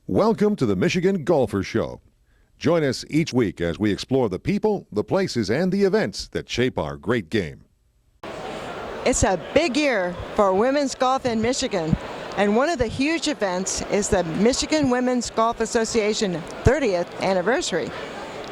Welcome to the Michigan Golfer Show. Join us each week as we explore the people, the places, and the events that shape our great game. It's a big year for women's golf in Michigan, and one of the huge events is the Michigan Women's Golf Association 30th anniversary.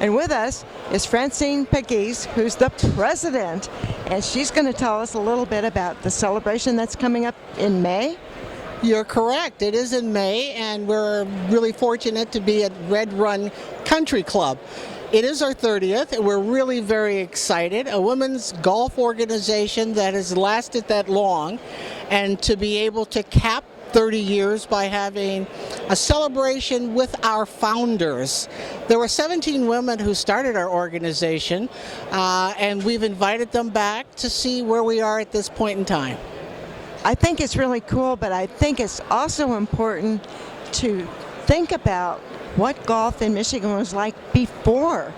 And with us is Francine Pegues, who's the president, and she's going to tell us a little bit about the celebration that's coming up in May. You're correct. It is in May, and we're really fortunate to be at Red Run Country Club. It is our 30th, and we're really very excited. A women's golf organization that has lasted that long, and to be able to cap 30 years by having a celebration with our founders. There were 17 women who started our organization, and we've invited them back to see where we are at this point in time. I think it's really cool, but I think it's also important to think about what golf in Michigan was like before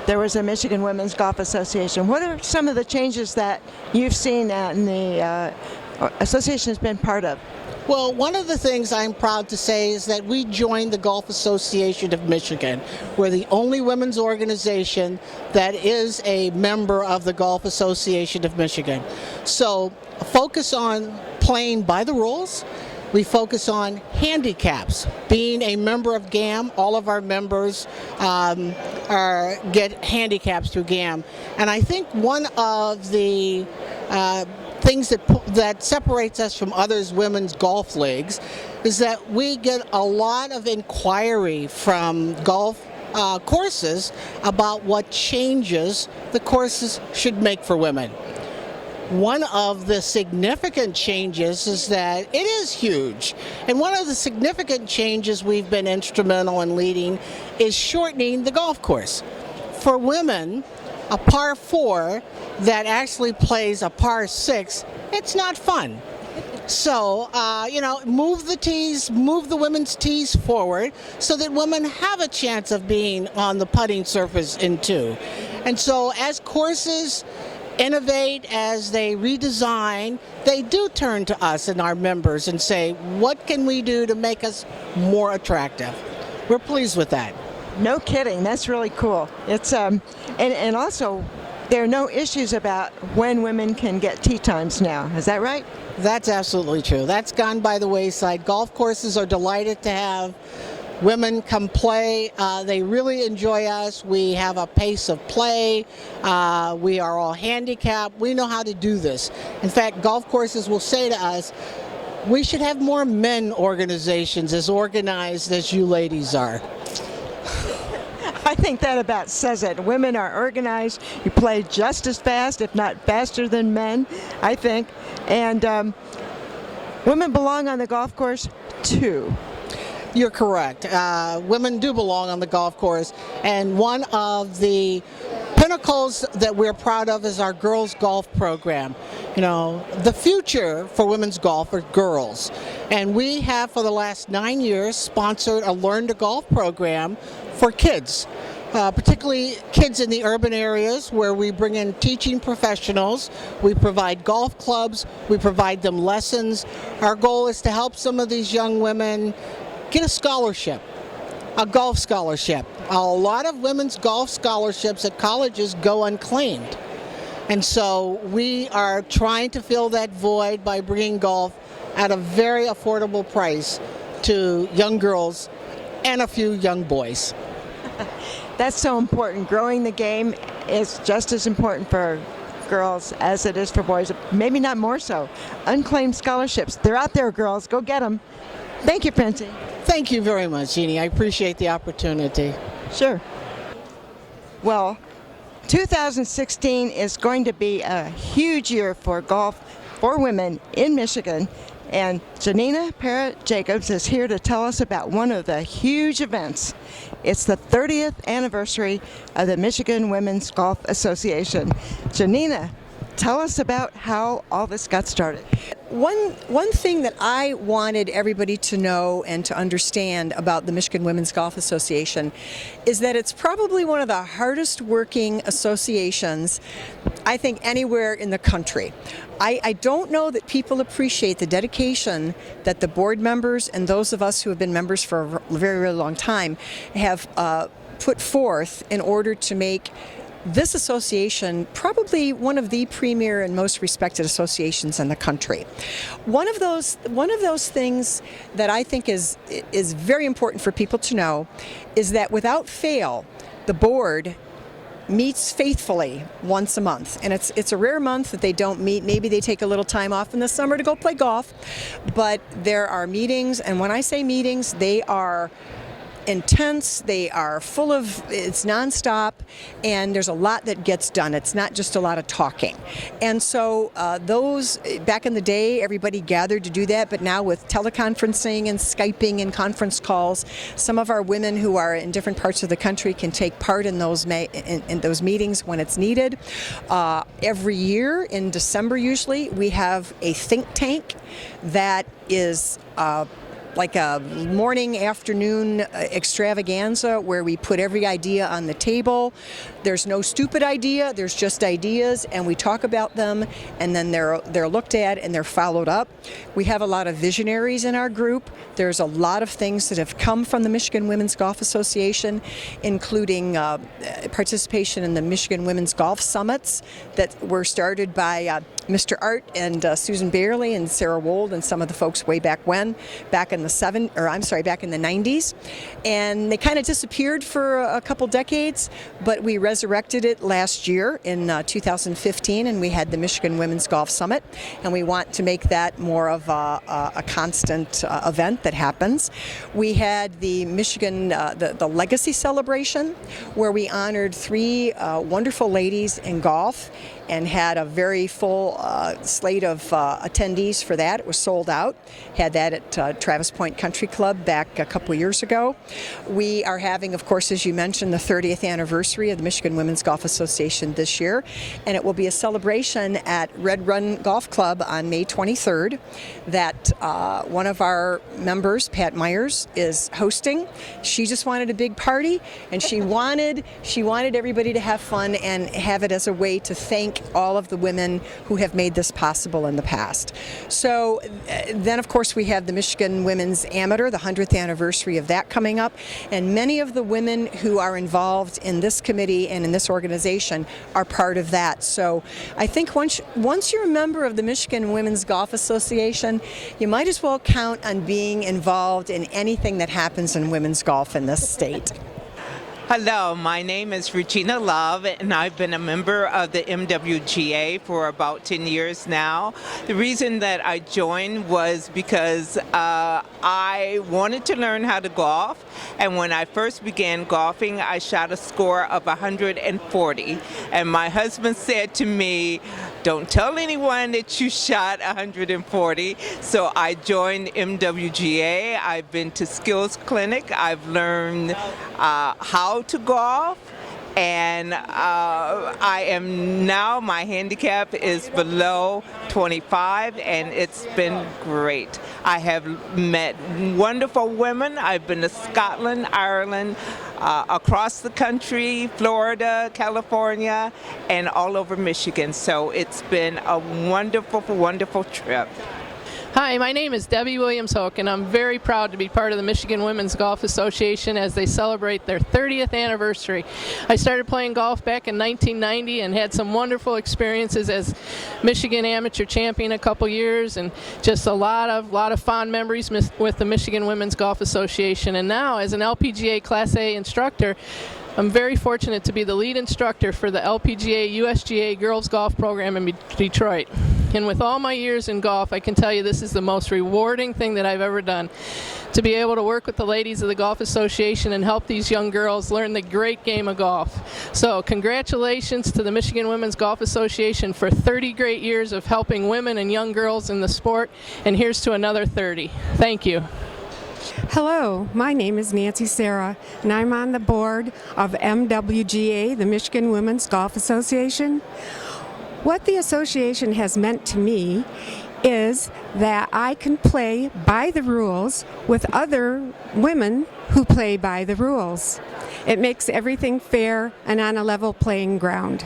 there was a Michigan Women's Golf Association. What are some of the changes that you've seen and the association has been part of? Well, one of the things I'm proud to say is that we joined the Golf Association of Michigan. We're the only women's organization that is a member of the Golf Association of Michigan. So focus on playing by the rules. We focus on handicaps. Being a member of GAM, all of our members get handicaps through GAM. And I think one of the things that separates us from others women's golf leagues is that we get a lot of inquiry from golf courses about what changes the courses should make for women. One of the significant changes is that it is huge, and one of the significant changes we've been instrumental in leading is shortening the golf course. For women, a par 4 that actually plays a par 6, it's not fun. So, move the women's tees forward so that women have a chance of being on the putting surface in 2. And so as courses innovate, as they redesign, they do turn to us and our members and say, what can we do to make us more attractive? We're pleased with that. No kidding, that's really cool. It's and also there are no issues about when women can get tee times now. Is that right? That's absolutely true. That's gone by the wayside. Golf courses are delighted to have women come play. They really enjoy us. We have a pace of play. We are all handicapped. We know how to do this. In fact, golf courses will say to us, we should have more men organizations as organized as you ladies are. I think that about says it. Women are organized. You play just as fast, if not faster than men, I think. And women belong on the golf course too. You're correct. Women do belong on the golf course, and one of the pinnacles that we're proud of is our girls golf program. You know, the future for women's golf are girls, and we have for the last 9 years sponsored a Learn to Golf program for kids. Particularly kids in the urban areas where we bring in teaching professionals, we provide golf clubs, we provide them lessons. Our goal is to help some of these young women get a scholarship, a golf scholarship. A lot of women's golf scholarships at colleges go unclaimed. And so we are trying to fill that void by bringing golf at a very affordable price to young girls and a few young boys. That's so important. Growing the game is just as important for girls as it is for boys, maybe not more so. Unclaimed scholarships, they're out there, girls. Go get them. Thank you, Francine. Thank you very much, Jeannie. I appreciate the opportunity. Sure. Well, 2016 is going to be a huge year for golf for women in Michigan. And Janina Parrott-Jacobs is here to tell us about one of the huge events. It's the 30th anniversary of the Michigan Women's Golf Association. Janina, tell us about how all this got started. one thing that I wanted everybody to know and to understand about the Michigan Women's Golf Association is that it's probably one of the hardest working associations, I think, anywhere in the country. I don't know that people appreciate the dedication that the board members and those of us who have been members for a very, very long time have put forth in order to make this association probably one of the premier and most respected associations in the country. One of those things that I think is very important for people to know is that without fail, the board meets faithfully once a month, and it's a rare month that they don't meet. Maybe they take a little time off in the summer to go play golf, but there are meetings, and when I say meetings, they are intense, they are full of, it's nonstop, and there's a lot that gets done. It's not just a lot of talking. And so those, back in the day, everybody gathered to do that, but now with teleconferencing and Skyping and conference calls, some of our women who are in different parts of the country can take part in those in those meetings when it's needed. Every year in December, usually, we have a think tank that is like a morning, afternoon extravaganza where we put every idea on the table. There's no stupid idea, there's just ideas, and we talk about them, and then they're looked at and they're followed up. We have a lot of visionaries in our group. There's a lot of things that have come from the Michigan Women's Golf Association, including participation in the Michigan Women's Golf Summits that were started by Mr. Art and Susan Bailey and Sarah Wold and some of the folks way back when, back in the 90s. And they kind of disappeared for a couple decades, but we resurrected it last year in 2015, and we had the Michigan Women's Golf Summit, and we want to make that more of a constant event that happens. We had the Michigan, the Legacy Celebration, where we honored 3 wonderful ladies in golf and had a very full slate of attendees for that. It was sold out. Had that at Travis Point Country Club back a couple years ago. We are having, of course, as you mentioned, the 30th anniversary of the Michigan Women's Golf Association this year, and it will be a celebration at Red Run Golf Club on May 23rd that one of our members, Pat Myers, is hosting. She just wanted a big party, and she wanted everybody to have fun and have it as a way to thank all of the women who have made this possible in the past. So then, of course, we have the Michigan Women's Amateur, the 100th anniversary of that coming up, and many of the women who are involved in this committee and in this organization are part of that. So I think once you're a member of the Michigan Women's Golf Association, you might as well count on being involved in anything that happens in women's golf in this state. Hello, my name is Regina Love, and I've been a member of the MWGA for about 10 years now. The reason that I joined was because I wanted to learn how to golf, and when I first began golfing, I shot a score of 140, and my husband said to me, "Don't tell anyone that you shot 140." So I joined MWGA. I've been to skills clinic. I've learned how to golf, and I am now, my handicap is below 25, and it's been great. I have met wonderful women. I've been to Scotland, Ireland, across the country, Florida, California, and all over Michigan. So it's been a wonderful, wonderful trip. Hi, my name is Debbie Williams-Hoke, and I'm very proud to be part of the Michigan Women's Golf Association as they celebrate their 30th anniversary. I started playing golf back in 1990 and had some wonderful experiences as Michigan Amateur Champion a couple years, and just a lot of fond memories with the Michigan Women's Golf Association. And now, as an LPGA Class A instructor, I'm very fortunate to be the lead instructor for the LPGA USGA Girls Golf Program in Detroit. And with all my years in golf, I can tell you this is the most rewarding thing that I've ever done. To be able to work with the ladies of the Golf Association and help these young girls learn the great game of golf. So congratulations to the Michigan Women's Golf Association for 30 great years of helping women and young girls in the sport, and here's to another 30. Thank you. Hello, my name is Nancy Sarah, and I'm on the board of MWGA, the Michigan Women's Golf Association. What the association has meant to me is that I can play by the rules with other women who play by the rules. It makes everything fair and on a level playing ground.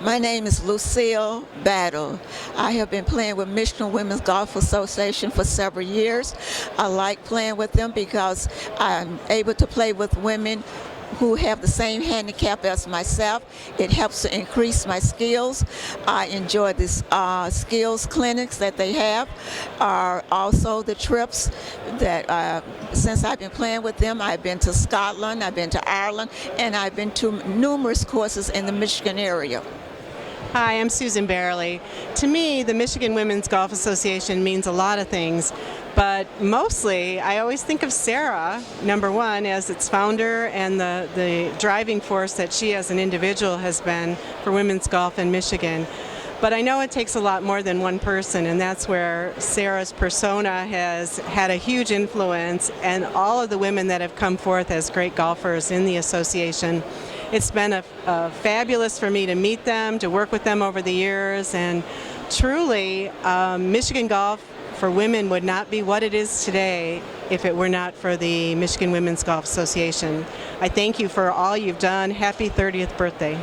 My name is Lucille Battle. I have been playing with Michigan Women's Golf Association for several years. I like playing with them because I'm able to play with women who have the same handicap as myself. It helps to increase my skills. I enjoy these skills clinics that they have. Also the trips that since I've been playing with them, I've been to Scotland, I've been to Ireland, and I've been to numerous courses in the Michigan area. Hi, I'm Susan Barely. To me, the Michigan Women's Golf Association means a lot of things, but mostly I always think of Sarah, number one, as its founder and the driving force that she as an individual has been for women's golf in Michigan. But I know it takes a lot more than one person, and that's where Sarah's persona has had a huge influence, and all of the women that have come forth as great golfers in the association. It's been a fabulous for me to meet them, to work with them over the years, and truly, Michigan golf for women would not be what it is today if it were not for the Michigan Women's Golf Association. I thank you for all you've done. Happy 30th birthday.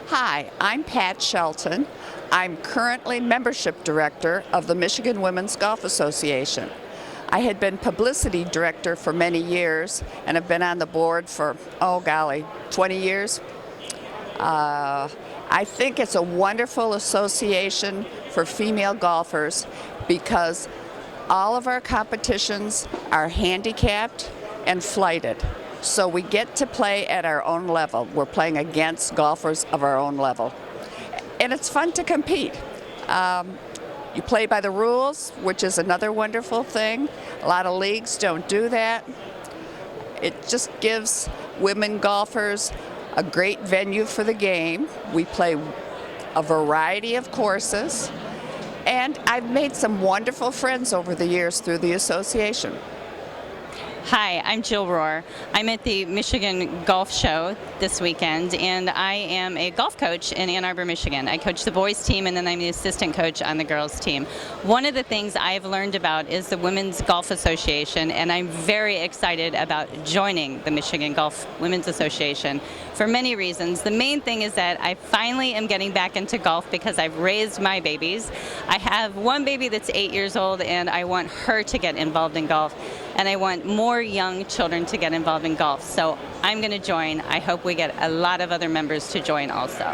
Hi, I'm Pat Shelton. I'm currently membership director of the Michigan Women's Golf Association. I had been publicity director for many years and have been on the board for, 20 years. I think it's a wonderful association for female golfers because all of our competitions are handicapped and flighted. So we get to play at our own level. We're playing against golfers of our own level. And it's fun to compete. You play by the rules, which is another wonderful thing. A lot of leagues don't do that. It just gives women golfers a great venue for the game. We play a variety of courses, and I've made some wonderful friends over the years through the association. Hi, I'm Jill Rohr. I'm at the Michigan Golf Show this weekend, and I am a golf coach in Ann Arbor, Michigan. I coach the boys team, and then I'm the assistant coach on the girls team. One of the things I've learned about is the Women's Golf Association, and I'm very excited about joining the Michigan Golf Women's Association for many reasons. The main thing is that I finally am getting back into golf because I've raised my babies. I have one baby that's 8 years old, and I want her to get involved in golf. And I want more young children to get involved in golf. So I'm going to join. I hope we get a lot of other members to join also.